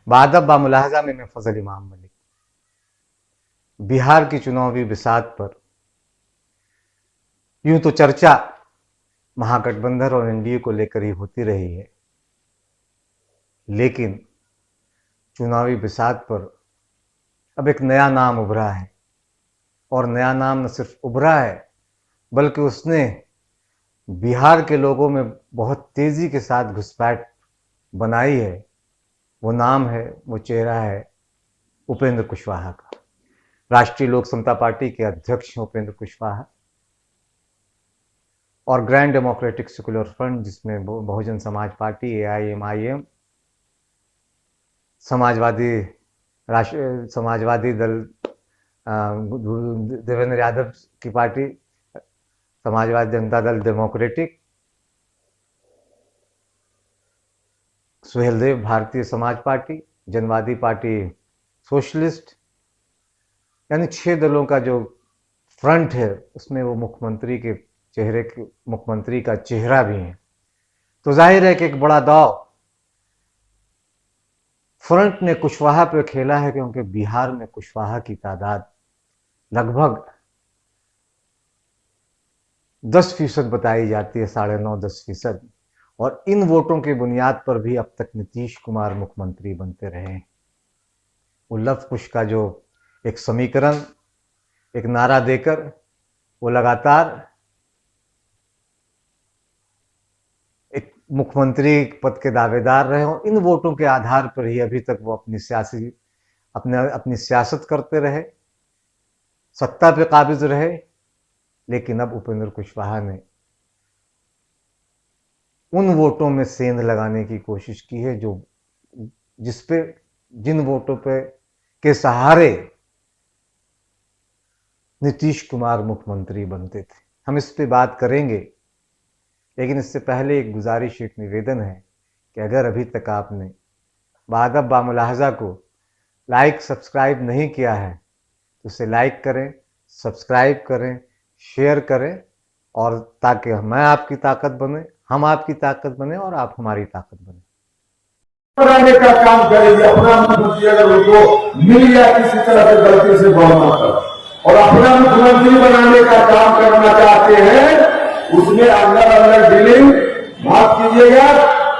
बादब बामुलाहजा में मैं फजल इमाम मलिक। बिहार की चुनावी बिसात पर यूं तो चर्चा महागठबंधन और एनडीए को लेकर ही होती रही है, लेकिन चुनावी बिसात पर अब एक नया नाम उभरा है। और नया नाम न सिर्फ उभरा है, बल्कि उसने बिहार के लोगों में बहुत तेजी के साथ घुसपैठ बनाई है। वो नाम है, वो चेहरा है उपेंद्र कुशवाहा का। राष्ट्रीय लोक समता पार्टी के अध्यक्ष हैं उपेंद्र कुशवाहा, और ग्रैंड डेमोक्रेटिक सेकुलर फ्रंट, जिसमें बहुजन समाज पार्टी, एआईएमआईएम, समाजवादी दल, देवेंद्र यादव की party, Samajwadi Janata Dal democratic, Suheldev Bharatiya Samaj party, जनवादी पार्टी सोशलिस्ट, यानी 6 दलों का जो फ्रंट है, उसमें वो मुख्यमंत्री का चेहरा भी है। तो जाहिर है कि एक बड़ा दांव फ्रंट ने कुशवाहा पे खेला है, क्योंकि बिहार में कुशवाहा की तादाद लगभग 10% बताई जाती है, 9.5-10%। और इन वोटों की बुनियाद पर भी अब तक नीतीश कुमार मुख्यमंत्री बनते रहे हैं। वो लव कुश का जो एक समीकरण, एक नारा देकर वो लगातार एक मुख्यमंत्री पद के दावेदार रहे, और इन वोटों के आधार पर ही अभी तक वो अपनी सियासत करते रहे, सत्ता पे काबिज रहे। लेकिन अब उपेंद्र कुशवाहा ने उन वोटों में सेंध लगाने की कोशिश की है जिन वोटों पे के सहारे नीतीश कुमार मुख्यमंत्री बनते थे। हम इस पे बात करेंगे, लेकिन इससे पहले एक गुजारिश, एक निवेदन है कि अगर अभी तक आपने बादब बामुलाहजा को लाइक सब्सक्राइब नहीं किया है तो उसे लाइक करें, सब्सक्राइब करें, शेयर करें, और ताकि मैं आपकी ताकत बने, हम आपकी ताकत बने और आप हमारी ताकत बने। बनाने का काम करेगी। अपना मुख्यमंत्री अगर उनको मिल गया किसी तरह से गलती से बढ़ना कर और अपना मुख्यमंत्री बनाने का काम करना चाहते हैं, उसमें अंदर अंदर डीलिंग, माफ कीजिएगा,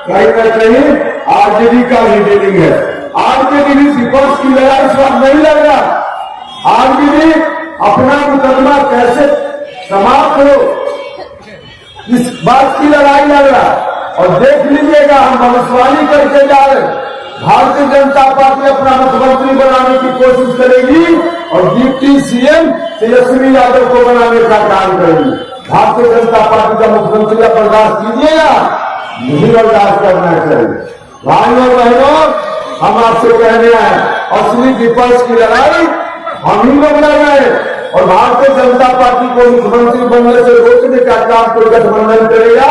कहीं न कहीं आरजेडी का भी डीलिंग है। आरजेडी विपक्ष की लड़ाई इस वक्त नहीं लग रहा। आरजेडी अपना मुकदमा कैसे समाप्त हो, इस बात की लड़ाई लड़ रहा। और देख लीजिएगा, हम भविष्यवाणी करके जा रहे, भारतीय जनता पार्टी अपना मुख्यमंत्री बनाने की कोशिश करेगी और डिप्टी सीएम तेजस्वी यादव को बनाने का काम करेगी। भारतीय जनता पार्टी का मुख्यमंत्री का बर्दाश्त कीजिएगा, नहीं बर्दाश्त करना चाहिए। भाइयों और बहनों, हम आपसे कहने आए, असली विपक्ष की लड़ाई हम ही लोग लड़ रहे हैं, और भारतीय जनता पार्टी को मुख्यमंत्री बनने से रोकने का काम कोई गठबंधन करेगा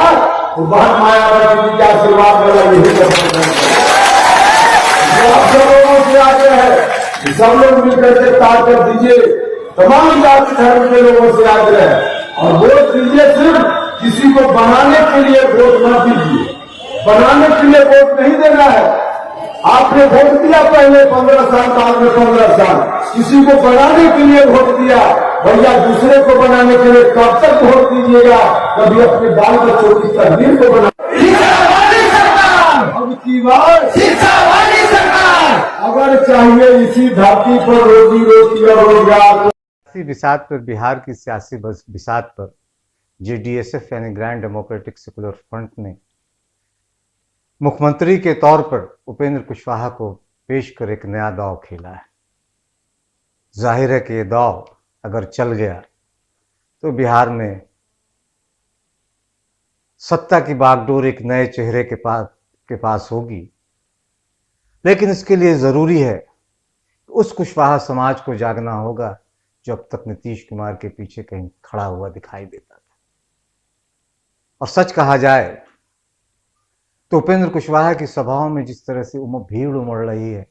तो बहुत मायावती की आशीर्वाद वाला यही गठबंधन आप सब लोगों से आगे है, सब लोग मिलकर के ताकत दीजिए। तमाम जाति धर्म के लोगों से आग्रह है, और वोट दीजिए। सिर्फ किसी को बनाने के लिए वोट मत दीजिए, बनाने के लिए वोट नहीं देना है। आपने वोट दिया पहले 15 साल, बाद में 15 साल, किसी को बनाने के लिए वोट दिया। भैया दूसरे को बनाने के लिए कब तक वोट दीजिएगा? कभी अपने बाल बच्चों की तकदीर को बना। अब की बात शिक्षा वाली सरकार, अगर चाहिए इसी धरती पर रोजी रोटी और रोजगार। बिसात पर, बिहार की सियासी बिसात पर जेडीएसएफ यानी ग्रैंड डेमोक्रेटिक सेकुलर फ्रंट ने मुख्यमंत्री के तौर पर उपेंद्र कुशवाहा को पेश कर एक नया दांव खेला है। जाहिर है कि ये दांव अगर चल गया तो बिहार में सत्ता की बागडोर एक नए चेहरे के पास होगी। लेकिन इसके लिए जरूरी है उस कुशवाहा समाज को जागना होगा जो अब तक नीतीश कुमार के पीछे कहीं खड़ा हुआ दिखाई देता था। और सच कहा जाए तो उपेंद्र कुशवाहा की सभाओं में जिस तरह से भीड़ उमड़ रही है,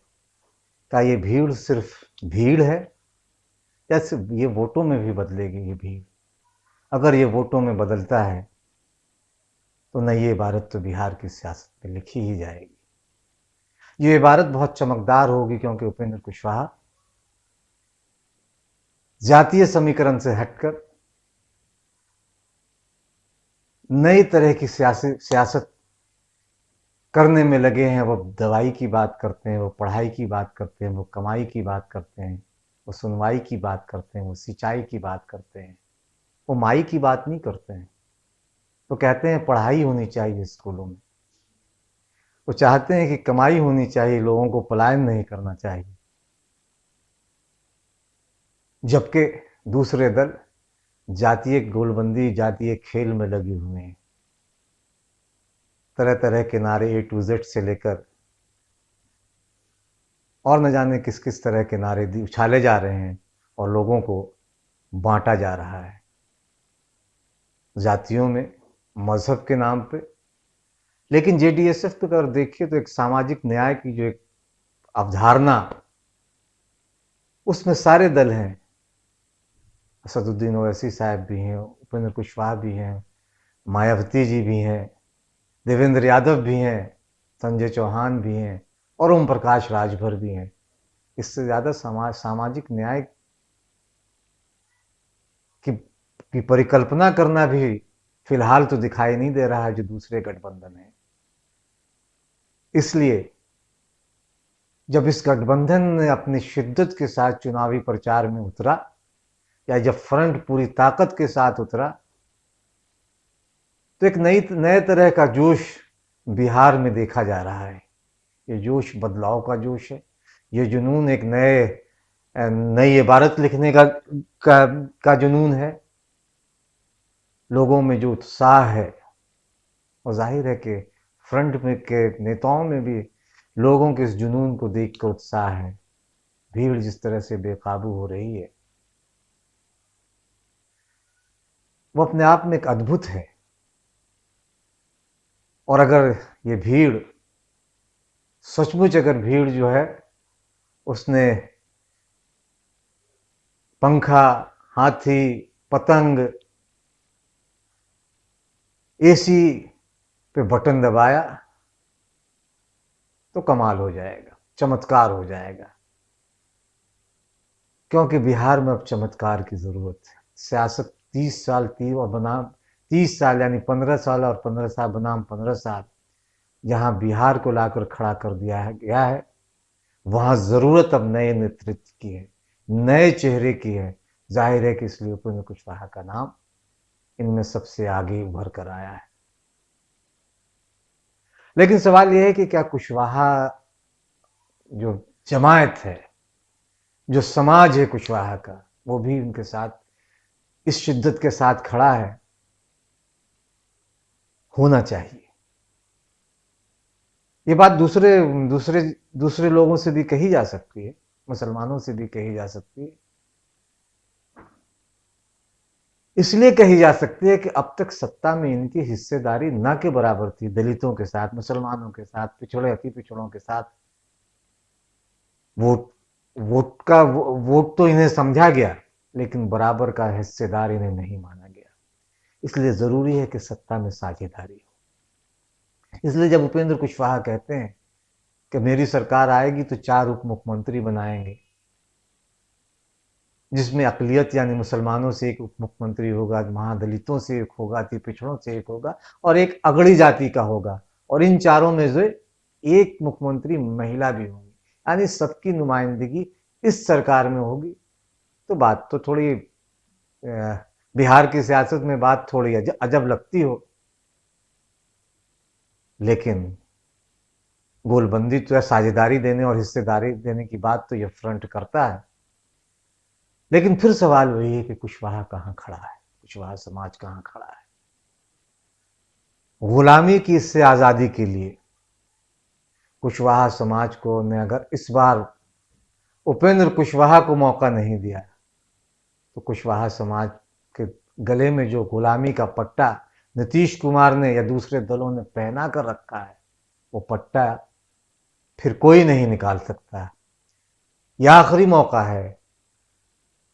क्या ये भीड़ सिर्फ भीड़ है या सिर्फ ये वोटों में भी बदलेगी? ये भीड़ अगर ये वोटों में बदलता है तो नई इबारत तो बिहार की सियासत में लिखी ही जाएगी। ये इबारत बहुत चमकदार होगी क्योंकि उपेंद्र कुशवाहा जातीय समीकरण से हटकर नई तरह की सियासत करने में लगे हैं। वो दवाई की बात करते हैं, वो पढ़ाई की बात करते हैं, वो कमाई की बात करते हैं, वो सुनवाई की बात करते हैं, वो सिंचाई की बात करते हैं, वो माई की बात नहीं करते हैं। वो कहते हैं पढ़ाई होनी चाहिए स्कूलों में, वो चाहते हैं कि कमाई होनी चाहिए, लोगों को पलायन नहीं करना चाहिए। जबकि दूसरे दल जातीय गोलबंदी, जातीय खेल में लगे हुए हैं। तरह तरह के नारे A to Z से लेकर और न जाने किस किस तरह के नारे उछाले जा रहे हैं और लोगों को बांटा जा रहा है जातियों में, मजहब के नाम पे। लेकिन JDSF पे अगर देखिए तो एक सामाजिक न्याय की जो एक अवधारणा, उसमें सारे दल हैं। असदुद्दीन ओवैसी साहब भी हैं, उपेंद्र कुशवाहा भी हैं, मायावती जी भी हैं, देवेंद्र यादव भी हैं, संजय चौहान भी हैं और ओम प्रकाश राजभर भी हैं। इससे ज़्यादा सामाजिक न्याय की परिकल्पना करना भी फिलहाल तो दिखाई नहीं दे रहा है जो दूसरे गठबंधन है। इसलिए जब इस गठबंधन ने अपनी शिद्दत के साथ चुनावी प्रचार में उतरा, या जब फ्रंट पूरी ताकत के साथ उतरा, तो एक नए तरह का जोश बिहार में देखा जा रहा है। ये जोश बदलाव का जोश है। ये जुनून एक नई इबारत लिखने का जुनून है। लोगों में जो उत्साह है, और जाहिर है कि फ्रंट में के नेताओं में भी लोगों के इस जुनून को देखकर उत्साह है। भीड़ जिस तरह से बेकाबू हो रही है, वो अपने आप में एक अद्भुत है। और अगर ये भीड़ सचमुच, अगर भीड़ जो है उसने पंखा, हाथी, पतंग, AC पे बटन दबाया तो कमाल हो जाएगा, चमत्कार हो जाएगा। क्योंकि बिहार में अब चमत्कार की जरूरत है। सियासत 30 साल थी और बनाम 30 साल यानी 15 साल और 15 साल बनाम 15 साल जहां बिहार को लाकर खड़ा कर दिया गया है, वहां जरूरत अब नए नेतृत्व की है, नए चेहरे की है। जाहिर है कि इसलिए उपेंद्र कुशवाहा का नाम इनमें सबसे आगे उभर कर आया है। लेकिन सवाल यह है कि क्या कुशवाहा जो जमायत है, जो समाज है कुशवाहा का, वो भी उनके साथ इस शिद्दत के साथ खड़ा है? होना चाहिए। ये बात दूसरे लोगों से भी कही जा सकती है, मुसलमानों से भी कही जा सकती है। इसलिए कही जा सकती है कि अब तक सत्ता में इनकी हिस्सेदारी न के बराबर थी। दलितों के साथ, मुसलमानों के साथ, पिछड़े अति पिछड़ों के साथ वोट तो इन्हें समझा गया, लेकिन बराबर का हिस्सेदार इन्हें नहीं माना गया। इसलिए जरूरी है कि सत्ता में साझेदारी हो। इसलिए जब उपेंद्र कुशवाहा कहते हैं कि मेरी सरकार आएगी तो 4 उप मुख्यमंत्री बनाएंगे, जिसमें अकलियत यानी मुसलमानों से एक उप मुख्यमंत्री होगा, महादलितों से एक होगा, अति पिछड़ों से एक होगा और एक अगड़ी जाति का होगा, और इन चारों में से एक मुख्यमंत्री महिला भी होगी, यानी सबकी नुमाइंदगी इस सरकार में होगी। तो बात तो थोड़ी बिहार की सियासत में बात थोड़ी अजब लगती हो, लेकिन गोलबंदी तो साझेदारी देने और हिस्सेदारी देने की बात तो यह फ्रंट करता है। लेकिन फिर सवाल वही है कि कुशवाहा कहां खड़ा है, कुशवाहा समाज कहां खड़ा है? गुलामी की इससे आजादी के लिए कुशवाहा समाज को ने अगर इस बार उपेंद्र कुशवाहा को मौका नहीं दिया, तो कुशवाहा समाज के गले में जो गुलामी का पट्टा नीतीश कुमार ने या दूसरे दलों ने पहना कर रखा है, वो पट्टा फिर कोई नहीं निकाल सकता। यह आखिरी मौका है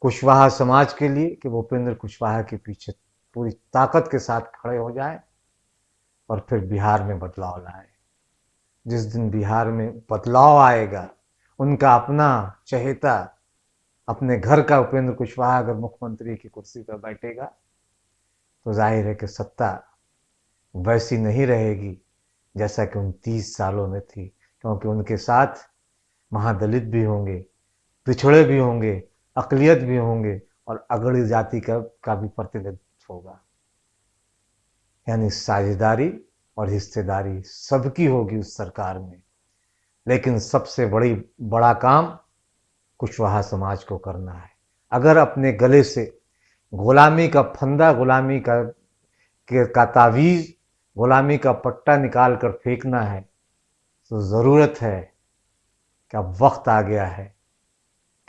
कुशवाहा समाज के लिए कि वो उपेंद्र कुशवाहा के पीछे पूरी ताकत के साथ खड़े हो जाए और फिर बिहार में बदलाव लाए। जिस दिन बिहार में बदलाव आएगा, उनका अपना चहेता, अपने घर का उपेंद्र कुशवाहा अगर मुख्यमंत्री की कुर्सी पर बैठेगा तो जाहिर है कि सत्ता वैसी नहीं रहेगी जैसा कि उन 30 सालों में थी, क्योंकि उनके साथ महादलित भी होंगे, पिछड़े भी होंगे, अकलियत भी होंगे और अगड़ी जाति का भी प्रतिनिधित्व होगा। यानी साझेदारी और हिस्सेदारी सबकी होगी उस सरकार में। लेकिन सबसे बड़ा काम कुशवाहा समाज को करना है। अगर अपने गले से गुलामी का फंदा, गुलामी का तावीज़, गुलामी का पट्टा निकाल कर फेंकना है तो ज़रूरत है कि अब वक्त आ गया है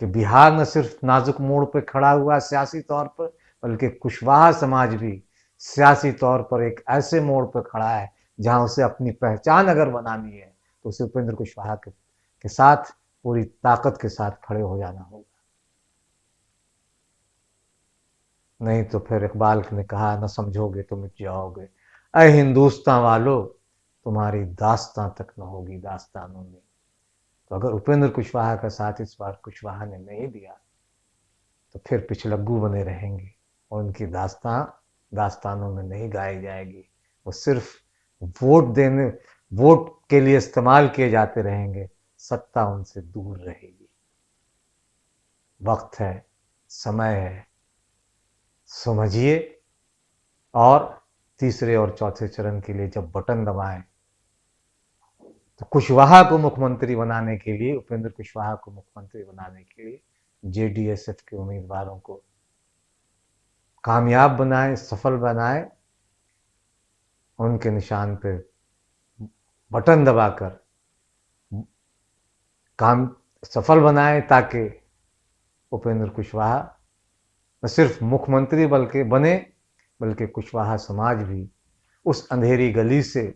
कि बिहार न सिर्फ नाजुक मोड़ पर खड़ा हुआ सियासी तौर पर, बल्कि कुशवाहा समाज भी सियासी तौर पर एक ऐसे मोड़ पर खड़ा है जहां उसे अपनी पहचान अगर बनानी है तो उसे उपेंद्र कुशवाहा के साथ पूरी ताकत के साथ खड़े हो जाना होगा। नहीं तो फिर इकबाल ने कहा, न समझोगे तो मिट जाओगे, ऐ हिंदुस्तान वालों तुम्हारी दास्तां तक न होगी दास्तानों में। तो अगर उपेंद्र कुशवाहा का साथ इस बार कुशवाहा ने नहीं दिया तो फिर पिछलग्गू बने रहेंगे और उनकी दास्तानों में नहीं गाई जाएगी। वो सिर्फ वोट के लिए इस्तेमाल किए जाते रहेंगे, सत्ता उनसे दूर रहेगी। वक्त है, समय है, समझिए। और तीसरे और चौथे चरण के लिए जब बटन दबाएं तो कुशवाहा को मुख्यमंत्री बनाने के लिए, उपेंद्र कुशवाहा को मुख्यमंत्री बनाने के लिए जेडीएसएफ के उम्मीदवारों को कामयाब बनाएं, सफल बनाएं, उनके निशान पे बटन दबाकर काम सफल बनाएं ताकि उपेंद्र कुशवाहा न सिर्फ मुख्यमंत्री बल्कि कुशवाहा समाज भी उस अंधेरी गली से,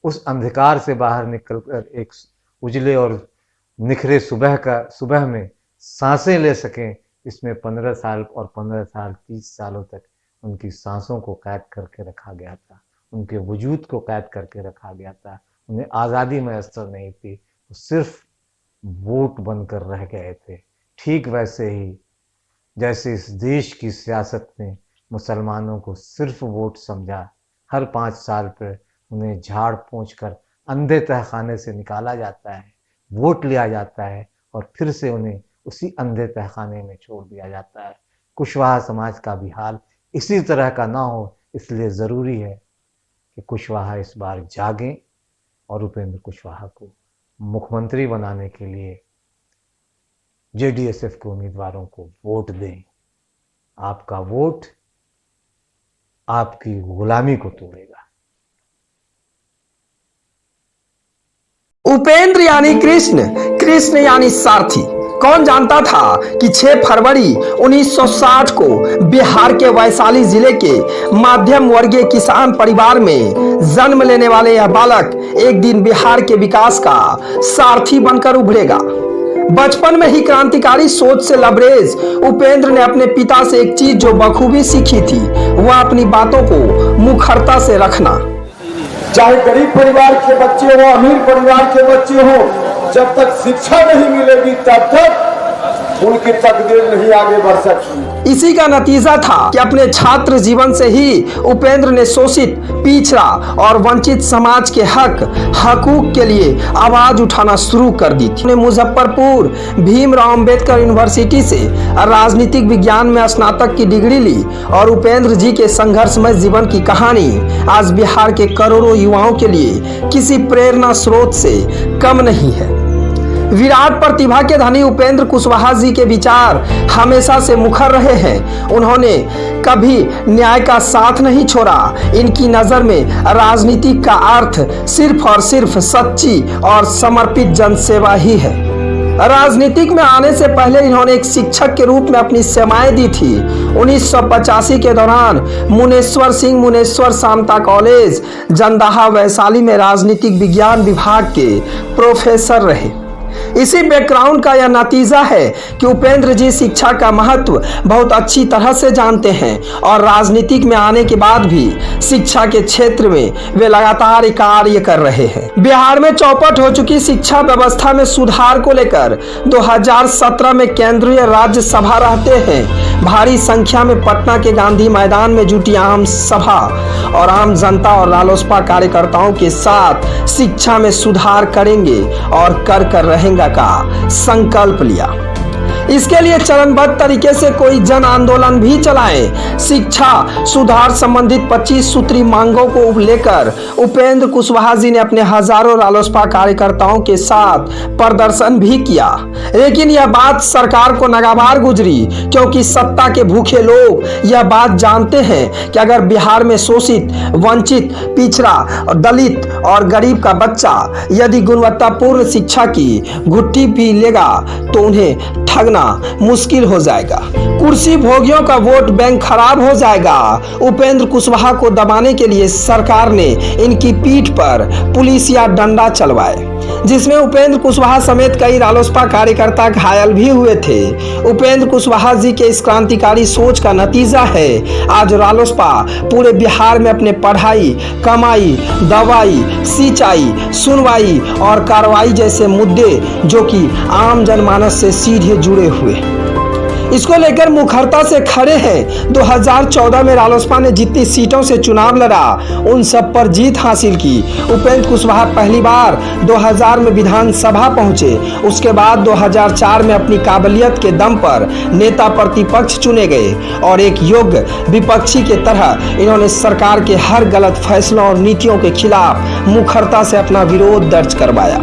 उस अंधकार से बाहर निकलकर एक उजले और निखरे सुबह में सांसें ले सकें। इसमें 15 साल और 15 साल 30 सालों तक उनकी सांसों को कैद करके रखा गया था, उनके वजूद को कैद करके रखा गया था। उन्हें आज़ादी मैसर नहीं थी, वो सिर्फ वोट बनकर रह गए थे। ठीक वैसे ही जैसे इस देश की सियासत ने मुसलमानों को सिर्फ वोट समझा, हर 5 साल पर उन्हें झाड़ पोंछ कर अंधे तहखाने से निकाला जाता है, वोट लिया जाता है और फिर से उन्हें उसी अंधे तहखाने में छोड़ दिया जाता है। कुशवाहा समाज का भी हाल इसी तरह का ना हो, इसलिए ज़रूरी है कि कुशवाहा इस बार जागें और उपेंद्र कुशवाहा को मुख्यमंत्री बनाने के लिए जेडीएसएफ के उम्मीदवारों को वोट दें। आपका वोट आपकी गुलामी को तोड़ेगा। उपेंद्र यानी कृष्ण, कृष्ण यानी सारथी। कौन जानता था कि 6 फरवरी 1960 को बिहार के वैशाली जिले के मध्यम वर्गीय किसान परिवार में जन्म लेने वाले यह बालक एक दिन बिहार के विकास का सारथी बनकर उभरेगा। बचपन में ही क्रांतिकारी सोच से लबरेज उपेंद्र ने अपने पिता से एक चीज जो बखूबी सीखी थी, वह अपनी बातों को मुखरता से रखना। चाहे गरीब परिवार के बच्चे हो, अमीर परिवार के बच्चे हो, जब तक शिक्षा नहीं मिलेगी तब तक उनकी तकदीर नहीं आगे बढ़ सकती। इसी का नतीजा था कि अपने छात्र जीवन से ही उपेंद्र ने शोषित, पिछड़ा और वंचित समाज के हकूक के लिए आवाज उठाना शुरू कर दी थी। मुजफ्फरपुर भीमराव अंबेडकर यूनिवर्सिटी से राजनीतिक विज्ञान में स्नातक की डिग्री ली और उपेंद्र जी के संघर्षमय जीवन की कहानी आज बिहार के करोड़ों युवाओं के लिए किसी प्रेरणा स्रोत से कम नहीं है। विराट प्रतिभा के धनी उपेंद्र कुशवाहा जी के विचार हमेशा से मुखर रहे हैं। उन्होंने कभी न्याय का साथ नहीं छोड़ा। इनकी नजर में राजनीति का अर्थ सिर्फ और सिर्फ सच्ची और समर्पित जनसेवा ही है। राजनीतिक में आने से पहले इन्होंने एक शिक्षक के रूप में अपनी सेवाएं दी थी। 1985 के दौरान मुनेश्वर सामता कॉलेज जंदाहा वैशाली में राजनीतिक विज्ञान विभाग के प्रोफेसर रहे। इसी बैकग्राउंड का यह नतीजा है कि उपेंद्र जी शिक्षा का महत्व बहुत अच्छी तरह से जानते हैं और राजनीतिक में आने के बाद भी शिक्षा के क्षेत्र में वे लगातार कार्य कर रहे हैं। बिहार में चौपट हो चुकी शिक्षा व्यवस्था में सुधार को लेकर 2017 में केंद्रीय राज्य सभा रहते हैं भारी संख्या में पटना के गांधी मैदान में जुटी आम सभा और आम जनता और रालोसपा कार्यकर्ताओं के साथ शिक्षा में सुधार करेंगे और कर रहेंगे का संकल्प लिया। इसके लिए चरणबद्ध तरीके से कोई जन आंदोलन भी चलाएं। शिक्षा सुधार संबंधित 25 सूत्री मांगों को लेकर उपेंद्र कुशवाहा जी ने अपने हजारों रालोसपा कार्यकर्ताओं के साथ प्रदर्शन भी किया, लेकिन यह बात सरकार को नागवार गुजरी क्योंकि सत्ता के भूखे लोग यह बात जानते हैं कि अगर बिहार में शोषित, वंचित, पिछड़ा, दलित और गरीब का बच्चा यदि गुणवत्तापूर्ण शिक्षा की घुट्टी पी लेगा तो उन्हें ठगना मुश्किल हो जाएगा, कुर्सी भोगियों का वोट बैंक खराब हो जाएगा। उपेंद्र कुशवाहा को दबाने के लिए सरकार ने इनकी पीठ पर पुलिस या डंडा चलवाए, जिसमें उपेंद्र कुशवाहा समेत कई रालोसपा कार्यकर्ता घायल भी हुए थे। उपेंद्र कुशवाहा जी के इस क्रांतिकारी सोच का नतीजा है आज रालोसपा पूरे बिहार में अपने पढ़ाई, कमाई, दवाई, सिंचाई, सुनवाई और कार्रवाई जैसे मुद्दे जो कि आम जनमानस से सीधे जुड़े हुए इसको लेकर मुखरता से खड़े हैं। 2014 में रालोसपा ने जितनी सीटों से चुनाव लड़ा उन सब पर जीत हासिल की। उपेंद्र कुशवाहा पहली बार 2000 में विधानसभा पहुंचे, उसके बाद 2004 में अपनी काबिलियत के दम पर नेता प्रतिपक्ष चुने गए और एक योग्य विपक्षी के तरह इन्होंने सरकार के हर गलत फैसलों और नीतियों के खिलाफ मुखरता से अपना विरोध दर्ज करवाया।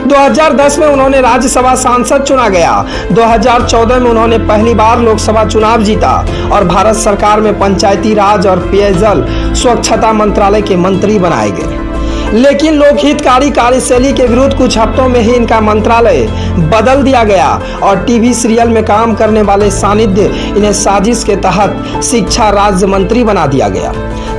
2010 में उन्होंने राज्यसभा सांसद चुना गया। 2014 में उन्होंने पहली बार लोकसभा चुनाव जीता और भारत सरकार में पंचायती राज और पेयजल स्वच्छता मंत्रालय के मंत्री बनाए गए। लेकिन लोकहितकारी कार्यशैली के विरुद्ध कुछ हफ्तों में ही इनका मंत्रालय बदल दिया गया और टीवी सीरियल में काम करने वाले सानिध्य इन्हें साजिश के तहत शिक्षा राज्य मंत्री बना दिया गया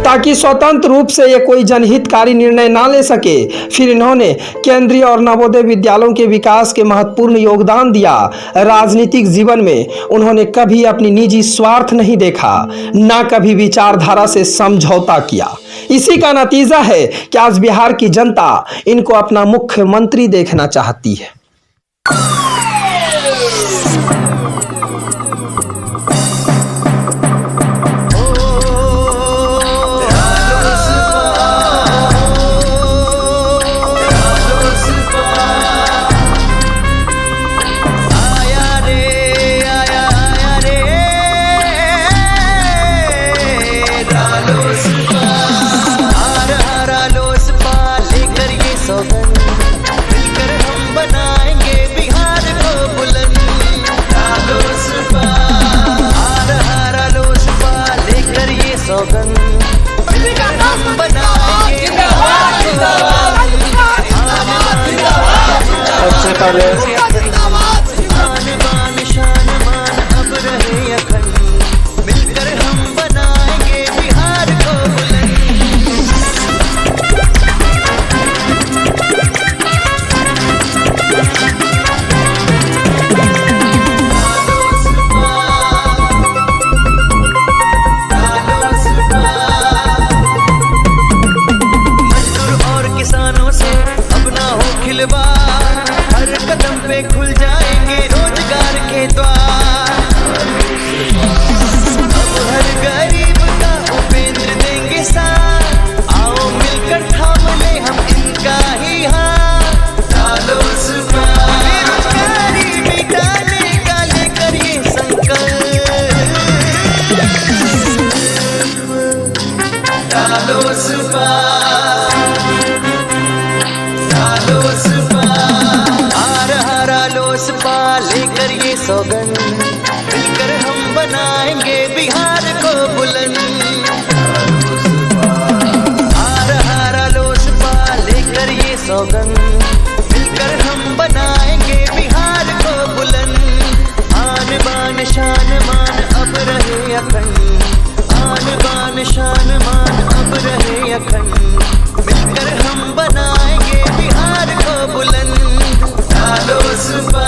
ताकि स्वतंत्र रूप से ये कोई जनहितकारी निर्णय ना ले सके। फिर इन्होंने केंद्रीय और नवोदय विद्यालयों के विकास के महत्वपूर्ण योगदान दिया। राजनीतिक जीवन में उन्होंने कभी अपनी निजी स्वार्थ नहीं देखा, ना कभी विचारधारा से समझौता किया। इसी का नतीजा है कि आज बिहार की जनता इनको अपना मुख्यमंत्री देखना चाहती है। हर कदम पे खुल जाएंगे रोजगार के द्वार। अब हर गरीब का उपेंद्र देंगे साथ, आओ मिलकर थाम ले हम इनका ही हाथ। रालोसपा बेरोजगारी मिटाने का लेकर ये संकल्प। रालोसपा लेकर ये सौगंध, मिलकर हम बनाएंगे बिहार को बुलंद। रालोसपा लेकर ये सौगंध, मिलकर हम बनाएंगे बिहार को बुलंद। आन बान शान मान अब रहे अखंड, आन बान शान मान अब रहे अखंड। मिलकर हम बनाएंगे बिहार को बुलंद। रालोसपा।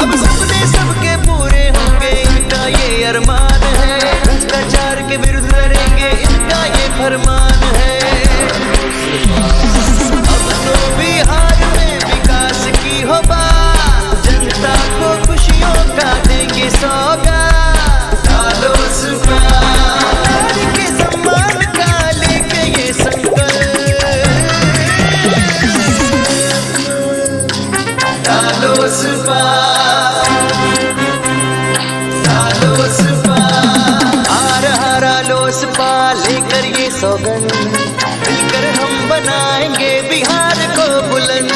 अब सपने सबके पूरे होंगे, इनका ये अरमान है। भ्रष्टाचार के विरुद्ध लड़ेंगे, इनका ये फरमान है। अब तो बिहार में विकास की हो बात, जनता को खुशियों का देंगे सौगात। रालोसपा नारी के सम्मान का लेके ये संकल्प। रालोसपा, रालोसपा, आ रहा रालोसपा लेकर ये सौगंध, मिलकर हम बनाएंगे बिहार को बुलंद।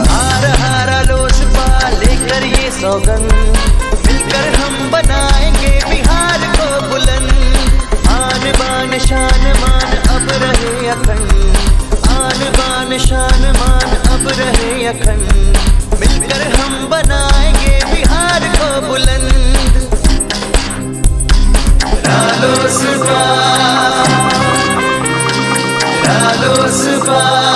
आ रहा रालोसपा लेकर ये सौगंध, मिलकर हम बनाएंगे बिहार को बुलंद। आन बान शान मान अब रहे अखंड, आन बान शान मान अब रहे अखंड। मिलकर हम बनाएंगे बिहार को बुलंद। रालोसपा, रालोसपा।